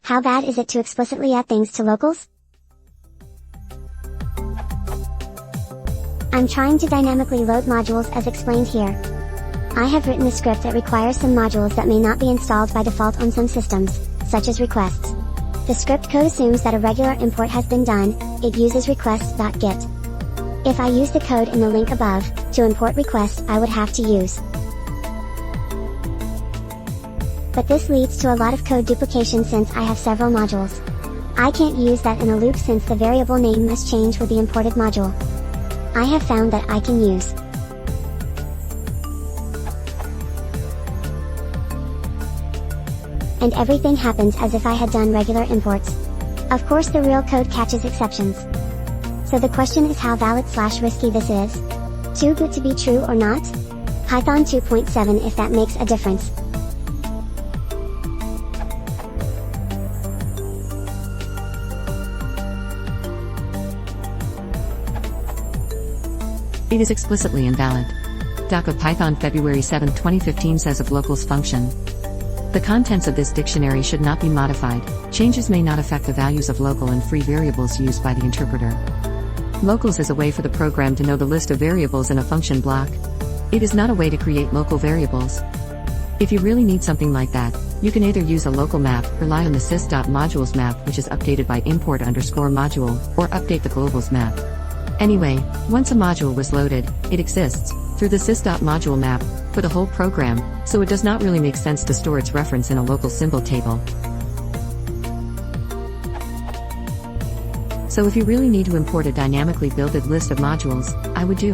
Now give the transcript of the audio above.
How bad is it to explicitly add things to locals? I'm trying to dynamically load modules as explained here. I have written a script that requires some modules that may not be installed by default on some systems, such as requests. The script code assumes that a regular import has been done. It uses requests.get. If I use the code in the link above, to import requests I would have to use. But this leads to a lot of code duplication since I have several modules. I can't use that in a loop since the variable name must change with the imported module. I have found that I can use and everything happens as if I had done regular imports. Of course the real code catches exceptions. So the question is how valid/risky this is? Too good to be true or not? Python 2.7 if that makes a difference. It is explicitly invalid. Doc of Python February 7, 2015 says of locals function. The contents of this dictionary should not be modified. Changes may not affect the values of local and free variables used by the interpreter. Locals is a way for the program to know the list of variables in a function block. It is not a way to create local variables. If you really need something like that, you can either use a local map, rely on the sys.modules map which is updated by import_module, or update the globals map. Anyway, once a module was loaded, it exists, through the sys.module map, for the whole program, so it does not really make sense to store its reference in a local symbol table. So if you really need to import a dynamically builded list of modules, I would do